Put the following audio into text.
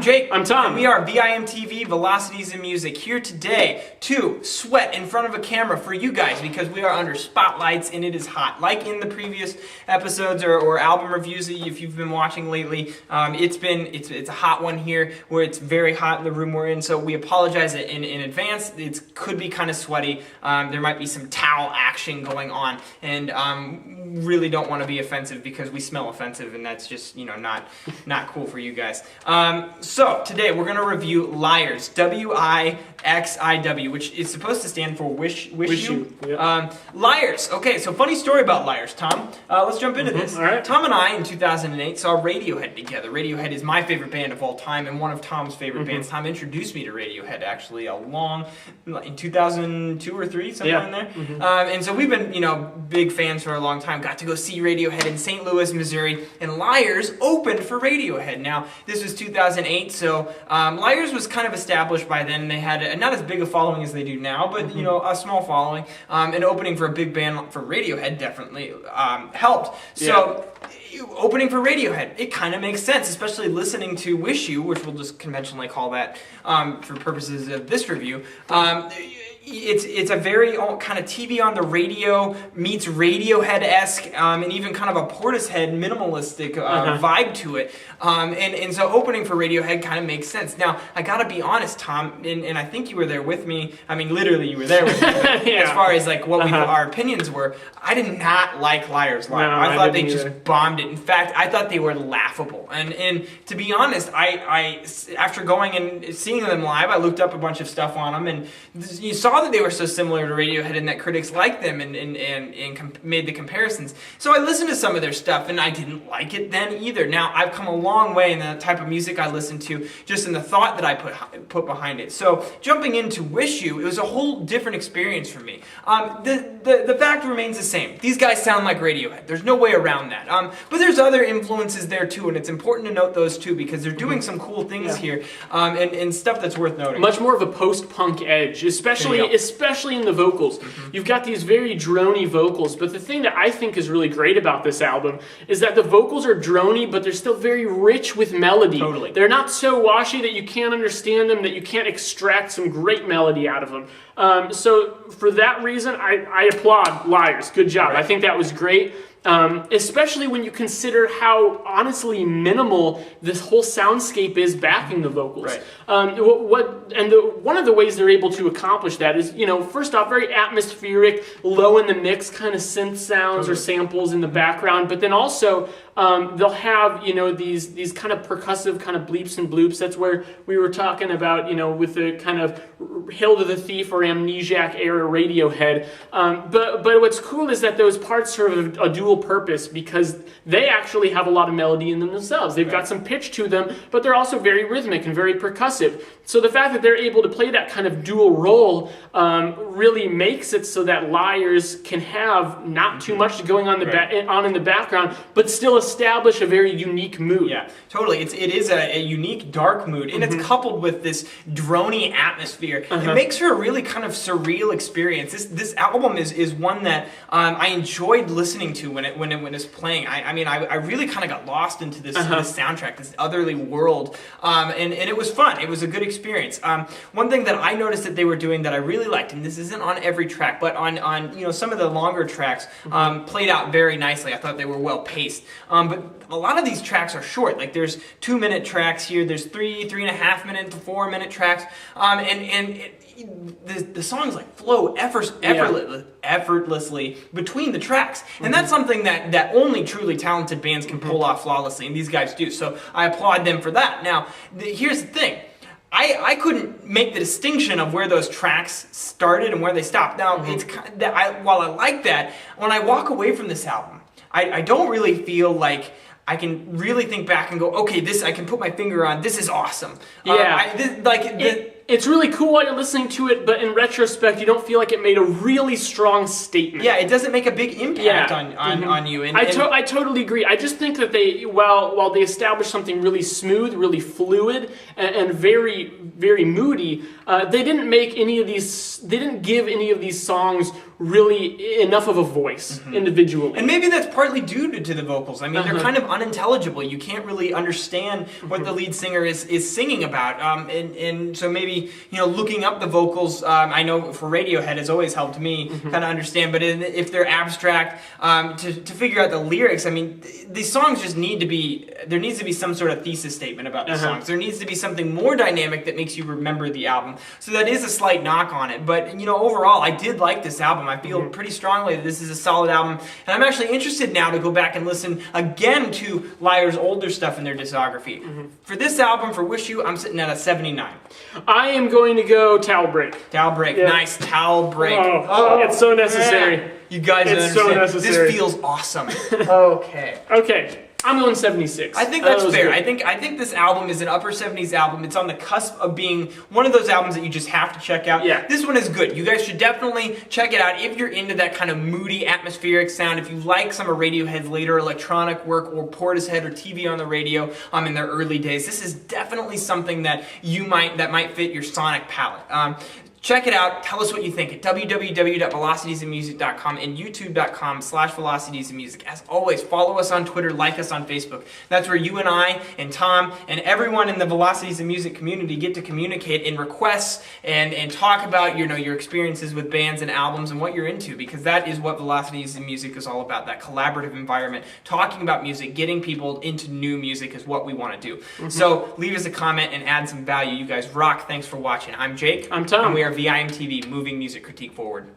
Jake. I'm Tom. And we are VIMTV, Velocities in Music, here today to sweat in front of a camera for you guys because we are under spotlights and it is hot. Like in the previous episodes or album reviews, if you've been watching lately, it's a hot one here where it's very hot in the room we're in. So we apologize in advance. It could be kind of sweaty. There might be some towel action going on, and really don't want to be offensive because we smell offensive, and that's just not cool for you guys. So today we're going to review Liars, WIXIW, which is supposed to stand for Wish You. Yep. Liars. Okay, so funny story about Liars, Tom. Let's jump into this. All right. Tom and I in 2008 saw Radiohead together. Radiohead is my favorite band of all time and one of Tom's favorite bands. Tom introduced me to Radiohead actually in 2002 or 3, somewhere in there. And so we've been big fans for a long time. Got to go see Radiohead in St. Louis, Missouri, and Liars opened for Radiohead. Now this was 2008, so Liars was kind of established by then. They had not as big a following as they do now, but a small following. And opening for a big band for Radiohead definitely helped. So opening for Radiohead, it kind of makes sense, especially listening to Wish You, which we'll just conventionally call that for purposes of this review. It's a very kind of TV on the radio meets Radiohead-esque and even kind of a Portishead minimalistic vibe to it. And so opening for Radiohead kind of makes sense. Now, I gotta be honest, Tom, and I think you were there with me. I mean, literally you were there with me. As far as like what our opinions were, I did not like Liars live. No, I thought they just bombed it. In fact, I thought they were laughable. And to be honest, I after going and seeing them live, I looked up a bunch of stuff on them, and you saw that they were so similar to Radiohead and that critics liked them and made the comparisons. So I listened to some of their stuff and I didn't like it then either. Now I've come a long way in the type of music I listen to, just in the thought that I put behind it. So jumping into Wish You, it was a whole different experience for me. The fact remains the same. These guys sound like Radiohead. There's no way around that. But there's other influences there too, and it's important to note those too because they're doing some cool things here and stuff that's worth noting. Much more of a post-punk edge, especially in the vocals. You've got these very droney vocals, but the thing that I think is really great about this album is that the vocals are droney, but they're still very rich with melody. Totally. They're not so washy that you can't understand them, that you can't extract some great melody out of them. So for that reason, I applaud Liars. Good job. Right. I think that was great. Especially when you consider how honestly minimal this whole soundscape is backing the vocals. Right. One of the ways they're able to accomplish that is, first off, very atmospheric, low in the mix kind of synth sounds or samples in the background, but then also they'll have these kind of percussive kind of bleeps and bloops. That's where we were talking about with the kind of Hail to the Thief or Amnesiac era Radiohead. But what's cool is that those parts serve a dual purpose because they actually have a lot of melody in them themselves. They've got some pitch to them, but they're also very rhythmic and very percussive. So the fact that they're able to play that kind of dual role really makes it so that Liars can have not too much going on in the background, but still establish a very unique mood. Yeah, totally. It is a unique dark mood, and it's coupled with this droney atmosphere. It makes for a really kind of surreal experience. This album is one that I enjoyed listening to when it was playing. I really kind of got lost into this soundtrack, this otherly world, and it was fun. It was a good experience. One thing that I noticed that they were doing that I really liked, and this isn't on every track, but on some of the longer tracks, played out very nicely. I thought they were well paced. But a lot of these tracks are short. Like there's 2-minute tracks here. There's 3.5 minute to 4-minute tracks. The songs like flow effortlessly between the tracks, and that's something that only truly talented bands can pull off flawlessly, and these guys do. So I applaud them for that. Now, here's the thing. I couldn't make the distinction of where those tracks started and where they stopped. Now, it's while I like that, when I walk away from this album, I don't really feel like I can really think back and go, okay, I can put my finger on, this is awesome. It's really cool while you're listening to it, but in retrospect, you don't feel like it made a really strong statement. Yeah, it doesn't make a big impact on you. I totally agree. I just think that while they established something really smooth, really fluid, and very very moody. They didn't make any of these. They didn't give any of these songs really enough of a voice individually. And maybe that's partly due to the vocals. I mean, they're kind of unintelligible. You can't really understand what the lead singer is singing about. And so maybe, looking up the vocals, I know for Radiohead has always helped me kind of understand. But if they're abstract, to figure out the lyrics, I mean, these songs just there needs to be some sort of thesis statement about the songs. There needs to be something more dynamic that makes you remember the album. So that is a slight knock on it. But, overall, I did like this album. I feel pretty strongly that this is a solid album. And I'm actually interested now to go back and listen again to Liar's older stuff in their discography. For this album, for Wish You, I'm sitting at a 79. I am going to go Towel Break. Towel Break. Yeah. Nice. Towel Break. Oh, it's so necessary. Yeah. You guys don't understand. So necessary. This feels awesome. Okay. Okay. I'm going 76. I think that's fair. I think this album is an upper 70s album. It's on the cusp of being one of those albums that you just have to check out. Yeah. This one is good. You guys should definitely check it out if you're into that kind of moody, atmospheric sound. If you like some of Radiohead's later electronic work or Portishead or TV on the radio in their early days, this is definitely something that might fit your sonic palette. Check it out. Tell us what you think at www.velocitiesandmusic.com and youtube.com/velocitiesandmusic. As always, follow us on Twitter, like us on Facebook. That's where you and I and Tom and everyone in the Velocities and Music community get to communicate in requests and talk about your experiences with bands and albums and what you're into, because that is what Velocities and Music is all about, that collaborative environment. Talking about music, getting people into new music is what we want to do. So leave us a comment and add some value. You guys rock. Thanks for watching. I'm Jake. I'm Tom. And we are VIMTV, moving music critique forward.